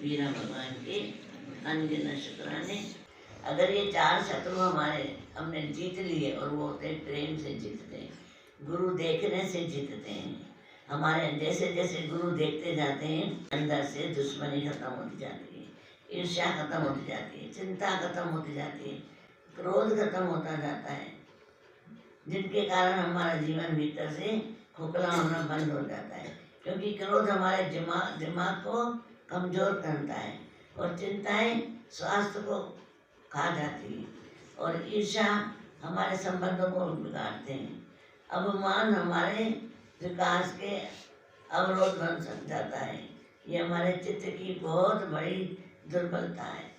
वीरा भगवान के अनगिनत शुक्राने। अगर ये चार शत्रु हमारे हमने जीत लिए और वो होते प्रेम से जीतते हैं, गुरु देखने से जीतते हैं। हमारे जैसे जैसे गुरु देखते जाते हैं अंदर से दुश्मनी खत्म होती जाती है, ईर्ष्या खत्म होती जाती है, चिंता खत्म होती जाती है, क्रोध खत्म होता जाता है, जिनके कारण हमारा जीवन भीतर से खोखला होना बंद हो जाता है। क्योंकि क्रोध हमारे दिमाग को कमजोर करता है और चिंताएं स्वास्थ्य को खा जाती है और ईर्ष्या हमारे संबंधों को बिगाड़ते हैं। अभिमान हमारे विकास के अवरोध बन सक जाता है। ये हमारे चित्त की बहुत बड़ी दुर्बलता है।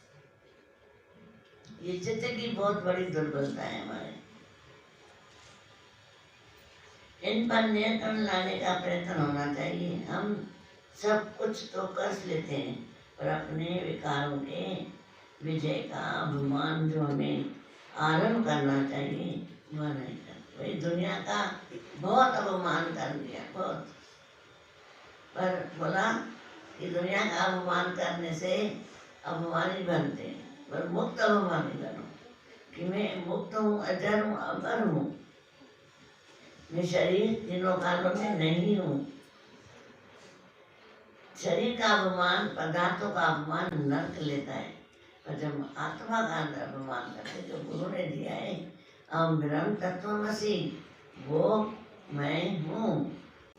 ये चित्त की बहुत बड़ी दुर्बलता है हमारे। इन पर नियंत्रण लाने का प्रयत्न होना चाहिए। हम सब कुछ तो कर लेते हैं पर अपने विकारों के विजय का अभिमान जो हमें आरंभ करना चाहिए वह नहीं करते। भाई दुनिया का बहुत अपमान कर दिया, बहुत, पर बोला कि दुनिया का अपमान करने से अपमानी बनते हैं, पर मुक्त अपमानी बनो कि मैं मुक्त हूँ, अजर हूँ, अमर हूँ, मैं शरीर तीनों कालों में नहीं हूँ। शरीर का अपमान, पदार्थों का अपमान नर्क लेता है, पर जब आत्मा का अपमान करते जो गुरु ने दिया है अहम ब्रह्म तत्वमसि, वो मैं हूँ।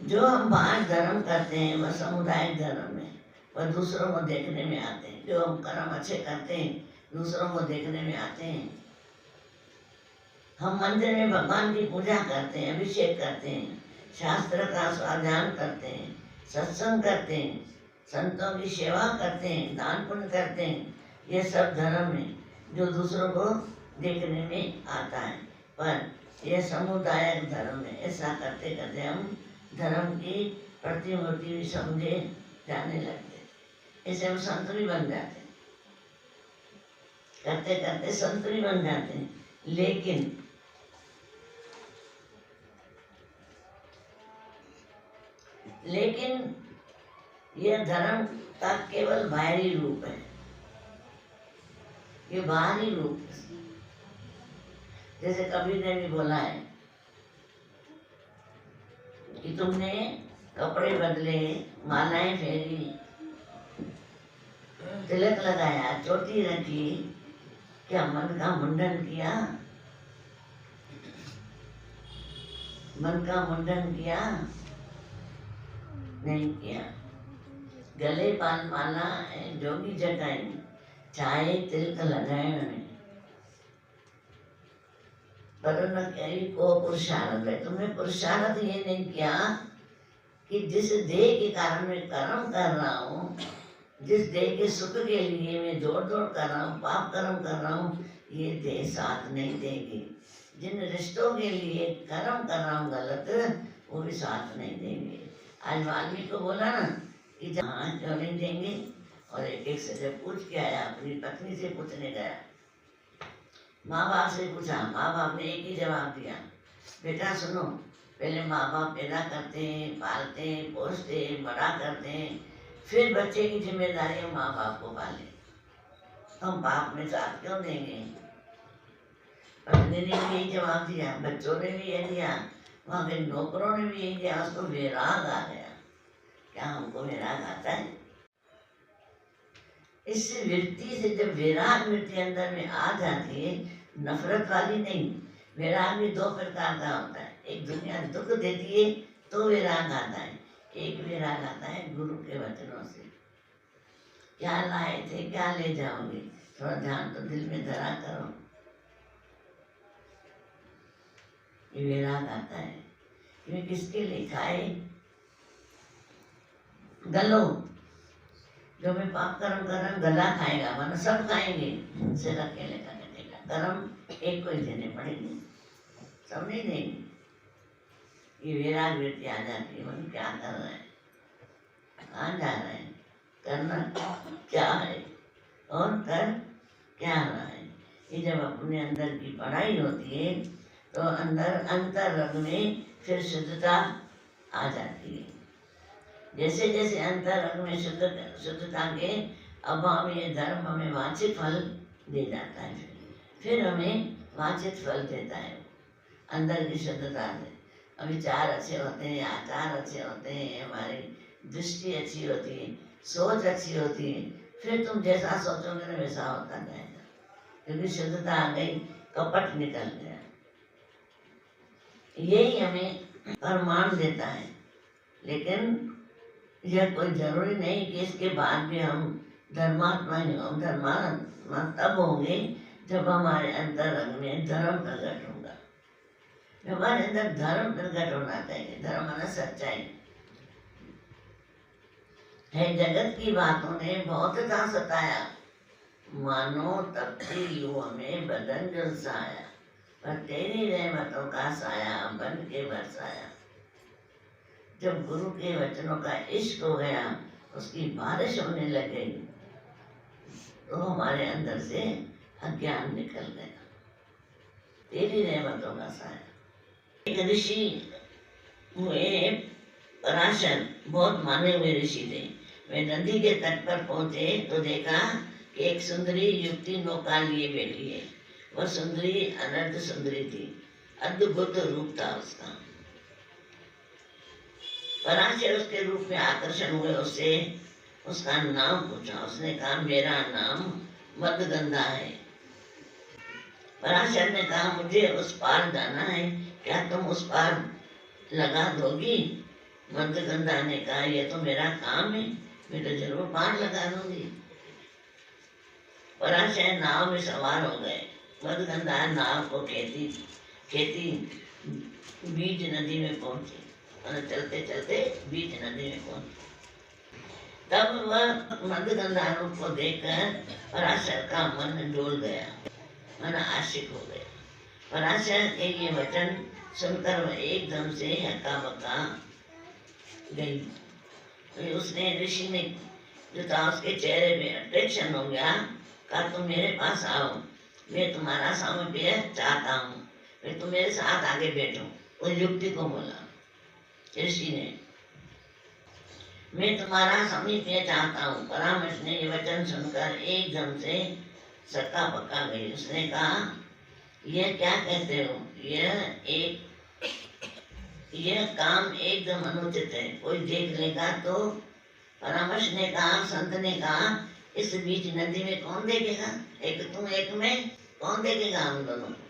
जो हम पांच धर्म करते हैं वह सामुदायिक धर्म है, वह दूसरों को देखने में आते हैं। जो हम कर्म अच्छे करते हैं दूसरों को देखने में आते हैं। हम मंदिर में भगवान की पूजा करते हैं, अभिषेक करते हैं, शास्त्र का स्वाध्याय करते हैं, सत्संग करते हैं, संतों की सेवा करते हैं, दान पुण्य करते हैं। ये सब धर्म है जो दूसरों को देखने में आता है, पर यह समुदायिक धर्म है। ऐसा करते करते हम धर्म की प्रतिमूर्ति भी समझे जाने लगते। ऐसे हम संत भी बन जाते, करते करते संत भी बन जाते हैं। लेकिन यह धर्म का केवल बाहरी रूप है, ये बाहरी रूप है। जैसे कबीर ने भी बोला है कि तुमने कपड़े बदले, मालाएं फेरी, तिलक लगाया, चोटी रखी, क्या मन का मुंडन किया? मन का मुंडन किया? नहीं किया। गले पान माला जोगी जटाई, चाहे तिलक लगाए उन्हें, पर न कही को पुरुषार्थ है। तुमने पुरुषार्थ ये नहीं किया कि जिस देह के कारण मैं कर्म कर रहा हूँ, जिस देह के सुख के लिए मैं दौड़ दौड़ कर रहा हूँ, पाप कर्म कर रहा हूँ, ये देह साथ नहीं देगी। जिन रिश्तों के लिए कर्म कर रहा हूँ गलत, वो भी साथ नहीं देंगे। आज वाल्मीकि को बोला ना कि जहाँ क्यों नहीं देंगे, और एक एक से जब पूछ के आया, अपनी पत्नी से पूछने गया, माँ बाप से पूछा, माँ बाप ने एक ही जवाब दिया, बेटा सुनो, पहले माँ बाप पैदा करते हैं, पालते हैं, पोसते हैं, बड़ा करते हैं, फिर बच्चे की जिम्मेदारी है माँ बाप को पाले। हम बाप में साथ क्यों देंगे? पत्नी ने भी यही जवाब दिया, बच्चों ने भी यही दिया, वहाँ के नौकरों ने भी यही दिया। उसको वैराग आ गया। क्या हमको वैराग आता है? इस वृत्ति से जब वैराग वृत्ति अंदर में आ जाती है, नफरत वाली नहीं। वैराग भी दो प्रकार का होता है। एक दुनिया दुख देती है तो वैराग आता है, एक वैराग आता है गुरु के वचनों से। क्या लाए थे, क्या ले जाओगे, थोड़ा ध्यान तो दिल में धरा करो। ये वैराग आता है। ये किसके लिए? खाए गलो, जो मैं पाप कर्म कर रहा हूँ गला खाएगा, वरना सब खाएंगे, सिर अकेले का कटेगा। कर्म एक को ही देने पड़ेंगे, सब नहीं देंगे। ये वैराग वृत्ति आ जाती है। हम क्या कर रहे हैं, कहाँ जा रहे हैं, करना क्या है और कर क्या रहा है। ये जब अपने अंदर की पढ़ाई होती है तो अंदर अंतरंग में फिर शुद्धता आ जाती है। जैसे जैसे अंतरंग में शुद्धता के अब हम ये धर्म हमें वांछित फल दे जाता है, फिर हमें वांछित फल देता है अंदर की शुद्धता से। विचार अच्छे होते हैं, आचार अच्छे होते हैं, हमारी दृष्टि अच्छी होती है, सोच अच्छी होती है, फिर तुम जैसा सोचोगे ना वैसा होता जाएगा, क्योंकि शुद्धता आ गई, कपट निकल गया। यही हमें प्रमाण देता है। लेकिन यह कोई जरूरी नहीं कि इसके बाद भी हम धर्मात्मा ही हों। धर्मात्मा तब होंगे जब हमारे अंतरंग में धर्म प्रकट होगा। हमारे अंदर धर्म प्रकट होना चाहिए। धर्म माना सच्चाई है। जगत की बातों ने बहुत था सताया, मानो तपती लू में बदन झुलसाया, पर तेरी रहमतों का साया बन के बरसाया। जब गुरु के वचनों का इश्क हो गया, उसकी बारिश होने लग गई, तो हमारे अंदर से अज्ञान निकल गया। तेरी रहमतों का साया। एक ऋषि हुए पराशर, बहुत माने हुए ऋषि थे। वे नदी के तट पर पहुंचे तो देखा कि एक सुंदरी युवती नौका लिए बैठी है। वह सुंदरी अनर्थ सुंदरी थी, अद्भुत रूप था उसका। पराशर उसके रूप में आकर्षण हुए, उससे उसका नाम पूछा। उसने कहा मेरा नाम मदगंधा है। पराशर ने कहा मुझे उस पार जाना है, क्या तुम उस पार लगा दोगी? मदगंधा ने कहा यह तो मेरा काम है, मैं तो जरूर पार लगा दूंगी। पराशर नाव में सवार हो गए। मदगंधा नाव को खेती बीच नदी में पहुंची। चलते चलते बीच नदी में पहुंची। तब वह मदगंधा रूप को देखकर पराशर का मन डोल गया, मन आशिक हो गया। पराशर के ये वचन सुनकर वह एकदम से हक्का बक्का गई। तो उसने ऋषि ने जो था उसके चेहरे में अट्रैक्शन हो गया, कहा तुम मेरे पास आओ, मैं तुम्हारा सामीप्य चाहता हूँ, मैं तुम मेरे साथ आगे बैठो। उस युक्ति को बोला ऋषि ने, मैं तुम्हारा सामीप्य चाहता हूँ। परामर्श ने ये वचन सुनकर एकदम से सक्का पक्का गई। उसने कहा यह क्या कहते हो? यह काम एकदम अनुचित है, कोई देख लेगा तो। परामर्श ने कहा, संत ने कहा इस बीच नदी में कौन देखेगा? एक तुम एक में, कौन देखेगा हम दोनों को?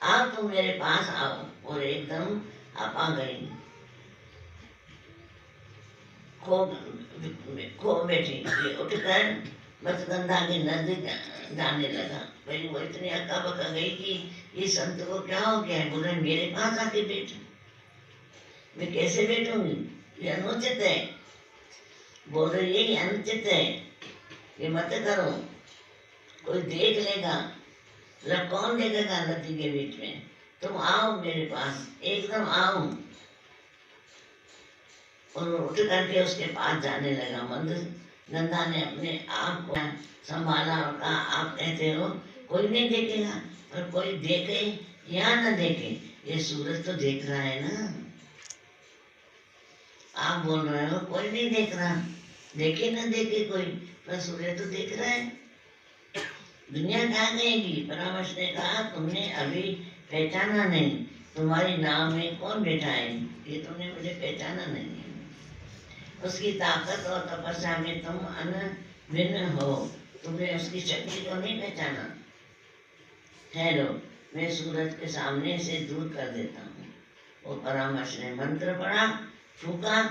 आप तुम मेरे पास आओ। और एकदम आपा गई, खो बैठी। उठकर मदगंधा के नजदीक जाने लगा। भाई वो इतनी अक्का बक्का गई कि ये संत को क्या हो गया है? बोल रहे मेरे पास आके बैठ, मैं कैसे बैठूंगी? ये अनुचित है। बोल रहे यही अनुचित है, ये मत करो, कोई देख लेगा। कौन देखेगा नदी के बीच में? तुम आओ मेरे पास, एकदम आओ। और उठ करके उसके पास जाने लगा। मदगंधा ने अपने आप को संभाला और कहा आप कहते हो कोई नहीं देखेगा, पर कोई देखे या न देखे, ये सूरज तो देख रहा है ना। आप बोल रहे हो कोई नहीं देख रहा, देखे न देखे कोई, पर सूरज तो देख रहा है। दुनिया कहाँ गएगी? परामर्श ने कहा तुमने अभी पहचाना नहीं, तुम्हारी नाव में कौन बैठा है, ये तुमने मुझे पहचाना नहीं। उसकी ताकत और तपस्या में तुम अनभिन्न हो, तुमने उसकी शक्ति को नहीं पहचाना। ठहरो, मैं सूरज के सामने से दूर कर देता हूँ। वो परामर्श ने मंत्र पढ़ा, फूका,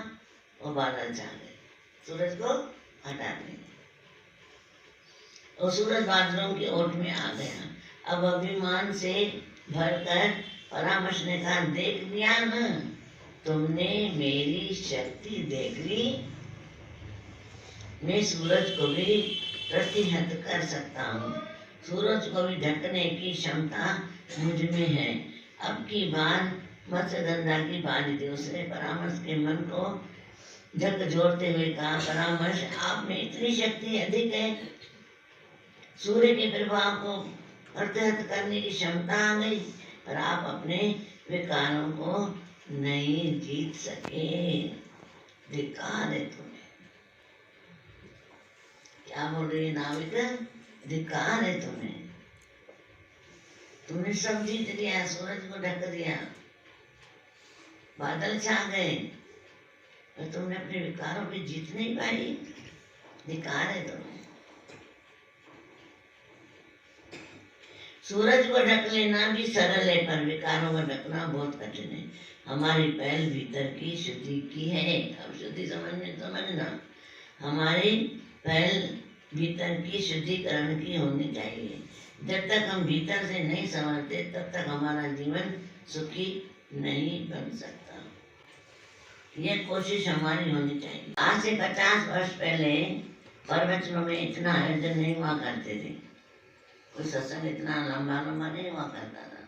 वो बादल छा गए, सूरज को हटा दिया। और सूरज बादलों की ओट में आ गया। अब अभिमान से भरकर परामर्श ने कहा देख लिया न, तुमने मेरी शक्ति देख ली, मैं सूरज को भी प्रतिहत कर सकता हूँ, सूरज को भी ढकने की क्षमता मुझ में है। अब की बार मत्स्यगंधा की बारी थी। उसने परामर्श के मन को झकझोरते हुए कहा परामर्श आप में इतनी शक्ति अधिक है, सूर्य के प्रभाव को प्रतिहत करने की क्षमता आ गई, पर आप अपने विकारों को नहीं जीत सके। धिक्कार है तुम्हें। क्या बोल रही है नाविक, धिक्कार है तुम्हें, तुमने सब जीत लिया, सूरज को ढक दिया, बादल छा गए, पर तुमने अपने विकारों पे जीत नहीं पाई, धिक्कार है तुम्हें। सूरज को ढक लेना भी सरल है, पर विकारों को ढकना बहुत कठिन है। हमारी पहल भीतर की शुद्धि की है। अब शुद्धि समझना, हमारी पहल भीतर की शुद्धिकरण की होनी चाहिए। जब तक हम भीतर से नहीं समझते तब तक हमारा जीवन सुखी नहीं बन सकता। यह कोशिश हमारी होनी चाहिए। आज से 50 वर्ष पहले प्रवचनों में इतना आयोजन नहीं हुआ करते थे, कोई सत्संग इतना लंबा लंबा नहीं हुआ करता था।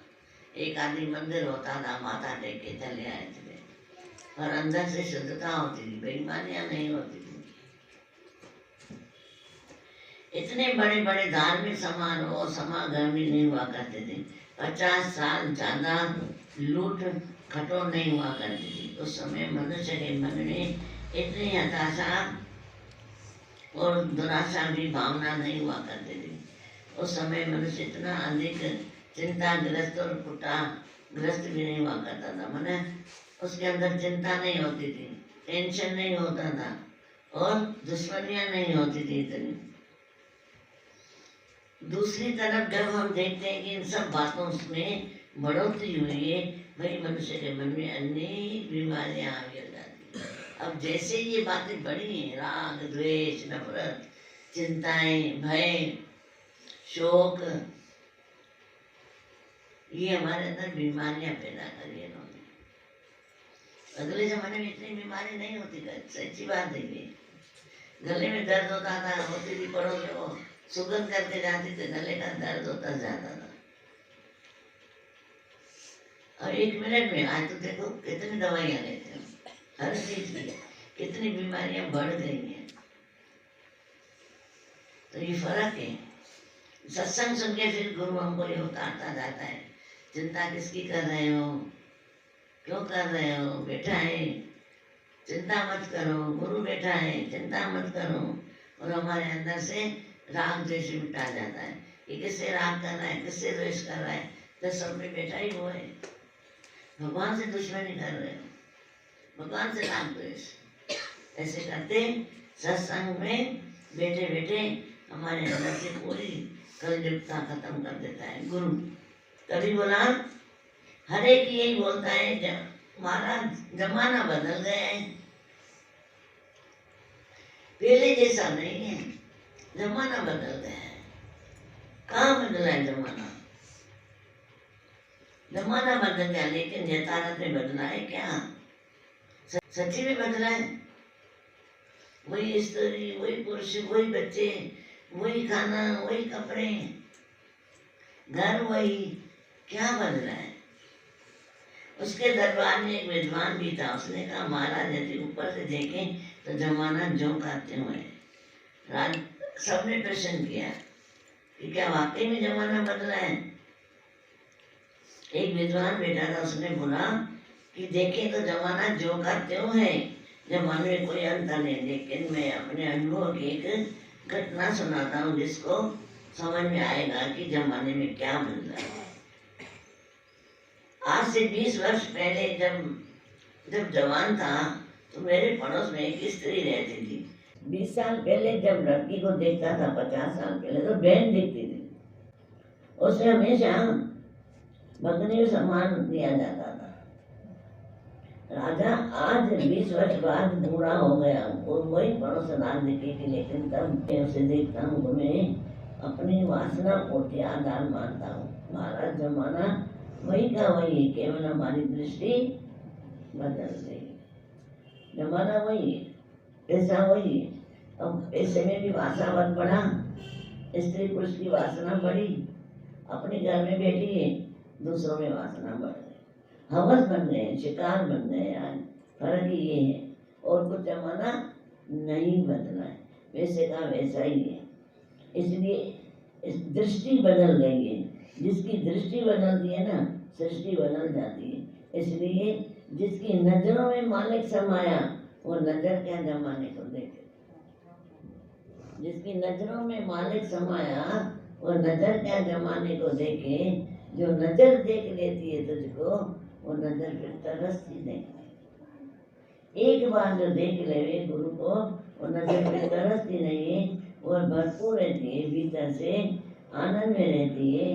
एक आदि मंदिर होता था, माथा टेक के चले आए थे, और अंदर से शुद्धता होती थी, बेईमानियां नहीं होती थी। इतने बड़े बड़े धार्मिक समारोह समागम भी नहीं हुआ करते थे। 50 साल ज्यादा लूट खटोल नहीं हुआ करती थी। उस समय मनुष्य के मन में इतनी हताशा और दुराशा भी भावना नहीं हुआ करती थी। उस समय मनुष्य इतना अधिक चिंताग्रस्त और कुटाग्रस्त भी नहीं हुआ करता था। माने उसके अंदर चिंता नहीं होती थी, टेंशन नहीं होता था, और दुश्मनियां नहीं होती थी इतनी। दूसरी तरफ जब हम देखते हैं कि इन सब बातों में बढ़ोतरी हुई है, वही मनुष्य के मन में अनेक बीमारियां आ जाती हैं। अब जैसे ये बातें बढ़ी हैं, राग द्वेष नफरत चिंताएं भय शोक, ये हमारे अंदर बीमारियां पैदा करी इन्होंने। अगले जमाने में इतनी बीमारी नहीं होती, सच्ची बात है ये। गले में दर्द होता था, होती थी पड़ोस में वो सुगंध करके जाती थी, गले का दर्द होता जाता था। और 1 मिनट में आज तो देखो कितनी दवाइयां लेते हैं, हर चीज की कितनी बीमारियां बढ़ गई हैं। तो ये फर्क है। सत्संग सुन के फिर गुरु हमको ये उतारता जाता है, चिंता किसकी कर रहे हो, क्यों कर रहे हो, बैठा है चिंता मत करो, गुरु बैठा है चिंता मत करो। और हमारे अंदर से राग द्वेष मिटा जाता है कि किससे राग कर रहा है, किससे द्वेष कर रहा है, तो सब में बैठा ही वो है। भगवान से दुश्मनी कर रहे हो, भगवान से राग द्वेष ऐसे करते सत्संग में बैठे बैठे हमारे अंदर से पूरी कलयुगता खत्म कर देता है गुरु। कभी बोला हर एक यही बोलता है, महाराज जमाना बदल गया है, पहले जैसा नहीं है, जमाना बदल गया है। कहाँ बदला है जमाना? जमाना बदल गया, लेकिन यथार्थ में बदला है क्या? सच्ची में बदला है? वही स्त्री, वही पुरुष, वही बच्चे, वही खाना, वही कपड़े, घर वही, क्या बदला है? उसके दरबार में एक विद्वान भी था, उसने कहा महाराज यदि ऊपर से देखें तो जमाना जो करते हुए। सबने प्रश्न किया कि क्या वाकई में जमाना बदला है? एक विद्वान बैठा था, उसने बोला कि देखें तो जमाना जो करते हुए, जमाने में कोई अंतर नहीं, लेकिन मैं अपने अनुभव की एक घटना सुनाता हूँ जिसको समझ में आएगा कि जमाने में क्या बदला है। आज से 20 वर्ष पहले जब जवान था तो मेरे पड़ोस में एक स्त्री रहती थी। 20 साल पहले जब लड़की को देखता था, 50 साल पहले तो बहन दिखती थी, उसे हमेशा भगनी सम्मान दिया जाता था। राजा आज 20 वर्ष बाद बूढ़ा हो गया, और वही पड़ोसदार दिखेगी, लेकिन तब मैं उसे देखता हूँ तो मैं अपनी वासना को आधार मानता हूँ। महाराज जमाना वही का वही, केवल हमारी दृष्टि बदल गई। जमाना वही है, पैसा वही है। अब पैसे में भी वासना बढ़ा, स्त्री पुरुष की वासना बढ़ी, अपने घर में बैठी है, दूसरों में वासना बढ़ गई, हवस बन गए, शिकार बन गए। आज फर्क ये है, और कुछ जमाना नहीं बदला है, वैसे का वैसा ही है। इसलिए इस दृष्टि बदल गई है, जिसकी दृष्टि बदलती है ना, सृष्टि बदल जाती है। इसलिए जिसकी नजरों में मालिक समाया, वो नजर क्या जमाने को देखे। जिसकी नजरों में मालिक समाया, वो नजर क्या जमाने को देखे। जो नजर देख लेती है तुझको, वो नजर फिर तरसती नहीं। एक बार जो देख ले गुरु को, वो नजर फिर तरसती नहीं। वो भरपूर रहती है, भीतर से आनंद में रहती है।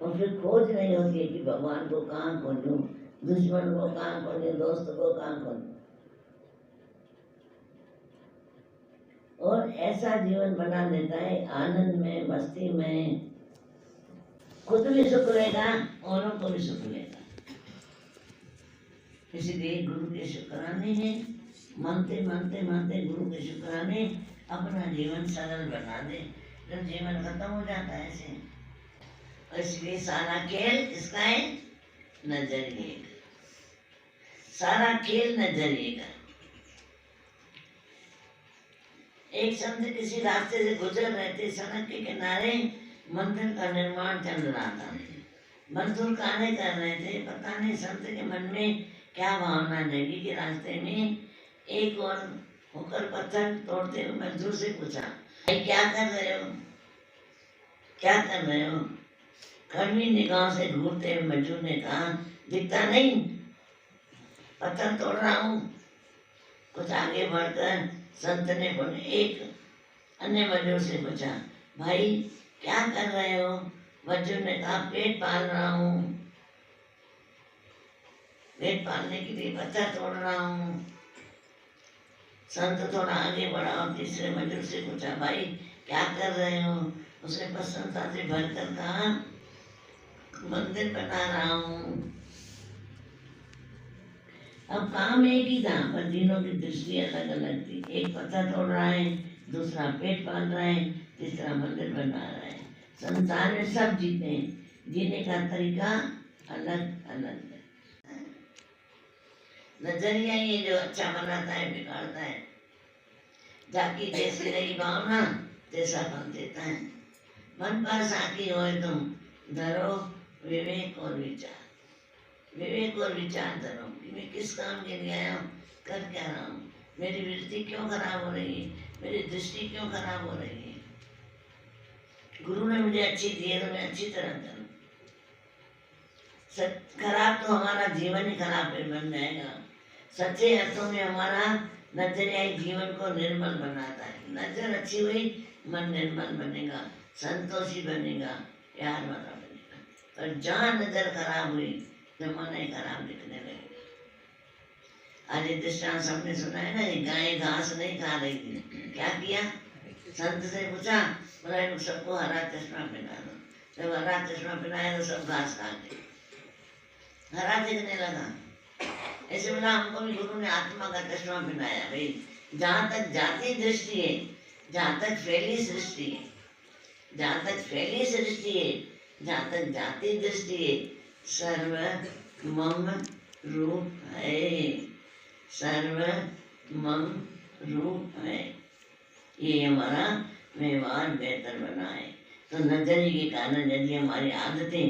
और फिर खोज नहीं होती है कि भगवान को कहाँ खोजूं, दुश्मन को कहाँ खोजूं, दोस्त को कहाँ खोजूं। और ऐसा जीवन बना देता है, आनंद में, मस्ती में, खुद भी सुख लेगा, औरों को भी सुख लेगा। इसलिए गुरु के शुक्राने हैं, मानते मानते मानते गुरु के शुक्राने अपना जीवन सरल बना दे, तो जीवन खत्म हो जाता है ऐसे। इसलिए सारा खेल किसका है? नजरिए का। सारा खेल नजरिए का। एक संत किसी रास्ते से गुजर रहे थे, सड़क के किनारे मंदिर का निर्माण चल रहा था। मजदूर कार्य कर रहे थे। पता नहीं संत के मन में क्या भावना जगी कि रास्ते में एक और होकर पत्थर तोड़ते हुए मजदूर से पूछा, क्या कर रहे हो, क्या कर रहे हो? कड़वी निगाह से घूरते हुए मजदूर ने कहा, दिखता नहीं, पत्थर तोड़ रहा हूँ। कुछ आगे बढ़कर संत ने बोले, एक अन्य मजदूर से पूछा, भाई क्या कर रहे हो? मजदूर ने कहा, पेट पाल रहा हूँ, पेट पालने के लिए पत्थर तोड़ रहा हूँ। संत थोड़ा आगे बढ़ा और तीसरे मजदूर से पूछा, भाई क्या कर रहे हो? उसने प्रसन्नता से भरकर कहा, मंदिर बना रहा हूँ। अब काम एक ही था, पर तीनों की दृष्टि अलग अलग थी। एक पत्थर तोड़ रहा है, दूसरा पेट पाल रहा है, तीसरा मंदिर बना रहा है। संसार में सब जीते, जीने का तरीका अलग अलग है। नजरिया ये जो अच्छा बनाता है बिगाड़ता है। जाकी जैसी रही भावना जैसा फल देता है। मन पर साकी होए तुम, धरो विवेक और विचार। विवेक और विचार धरो कि मैं किस काम के लिए आया हूँ, कर क्या रहा हूँ, मेरी वृत्ति क्यों खराब हो रही है, मेरी दृष्टि क्यों खराब हो रही है। गुरु ने मुझे अच्छी दी है तो मैं अच्छी तरह करूँ। खराब तो हमारा जीवन ही खराब बन जाएगा। सच्चे अर्थों में हमारा नजरिया जीवन को निर्मल बनाता है। नजर अच्छी हुई, मन निर्मल बनेगा, संतोषी बनेगा, प्यार वाला बनेगा। और जहाँ नजर खराब हुई, जमाना ही खराब दिखने लगेगा। आज ये दृष्टांत सबने सुना है ना, ये गाय घास नहीं खा रही थी, क्या किया? संत से पूछा, बोला सबको हरा चश्मा पहना दो। जब हरा चश्मा पहनाया तो सब घास खा गए, हरा दिखने लगा। ऐसे बोला, हमको भी गुरु ने आत्मा का चश्मा पहनाया। भाई जहाँ तक जाती दृष्टि है, जहाँ तक फैली सृष्टि है, जहाँ तक फैली सृष्टि है, जहाँ तक जाती दृष्टि है, सर्व मम रूप है, सर्व मम रूप है। ये हमारा व्यवहार बेहतर बना है। तो नजरिए के कारण यदि हमारी आदतें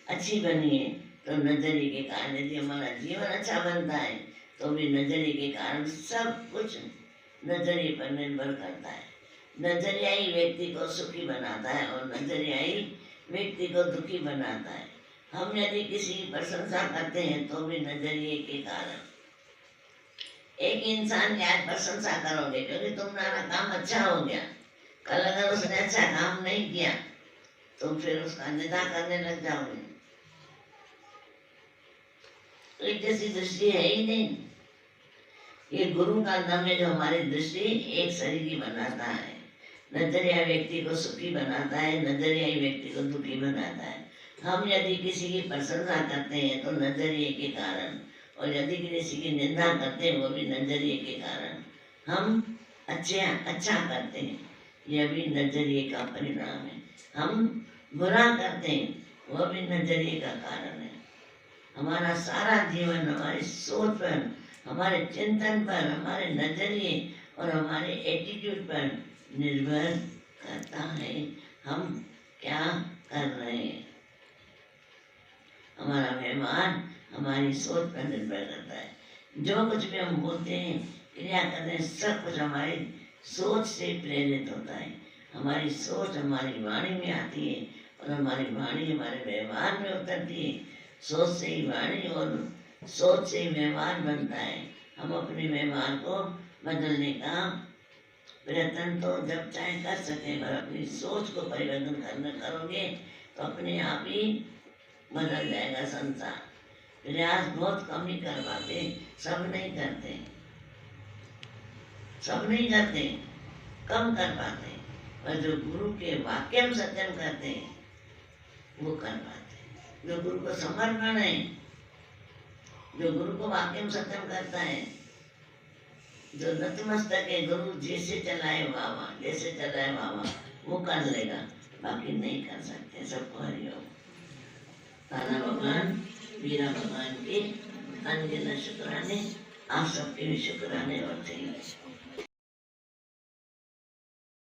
अच्छी बनी है, तो नजरिए के कारण यदि हमारा जीवन अच्छा बनता है, तो भी नजरिए के कारण सब कुछ नजरिए पर निर्भर करता है। नजरिया ही व्यक्ति को सुखी बनाता है और नजरिया ही व्यक्ति को दुखी बनाता है। हम यदि किसी की प्रशंसा करते हैं तो भी नजरिए के कारण। एक इंसान की आज प्रशंसा करोगे क्योंकि तुम्हारा काम अच्छा हो गया, कल अगर उसने अच्छा काम नहीं किया तो फिर उसका निंदा करने लग जाओगे। तो एक जैसी दृष्टि है ही नहीं। ये गुरु का नाम है जो हमारी दृष्टि एक शरीर की बनाता है। नजरिया व्यक्ति को सुखी बनाता है, नजरिया ही व्यक्ति को दुखी बनाता है। हम यदि किसी की प्रशंसा करते हैं तो नजरिए के कारण, और यदि किसी की निंदा करते हैं वो भी नजरिए के कारण। हम अच्छा करते हैं, यह भी नजरिए का परिणाम है। हम बुरा करते हैं, वह भी नजरिए का कारण है। हमारा सारा जीवन हमारी सोच पर, हमारे चिंतन पर, हमारे नजरिए और हमारे एटीट्यूड पर निर्भर करता है। हम क्या कर रहे हैं, हमारा व्यवहार हमारी सोच पर निर्भर करता है। जो कुछ भी हम बोलते हैं, क्रिया करते हैं, सब कुछ हमारे सोच से प्रेरित होता है। हमारी सोच हमारी वाणी में आती है और हमारी वाणी हमारे व्यवहार में उतरती है। सोच से ही वाणी और सोच से ही व्यवहार बनता है। हम अपने व्यवहार को बदलने का प्रयत्न तो जब चाहे कर सकें, पर अपनी सोच को परिवर्तन करोगे तो अपने आप ही बदल जाएगा संसार। प्रयास बहुत कम ही कर पाते, सब नहीं करते, सब नहीं करते, कम कर पाते, पर जो गुरु के वाक्य में सत्यम करते हैं वो कर पाते। जो गुरु को समर्पण है, जो गुरु को वाक्य में सत्यम करता है, जो नतमस्तक है, गुरु जैसे चलाए बाबा, जैसे चलाए बाबा वो कर लेगा, बाकी नहीं कर सकते। सबको हरिओम। तारा भगवान, वीरा भगवान के अनगिनत शुक्राने, आप सबके भी शुक्राने और चाहिए।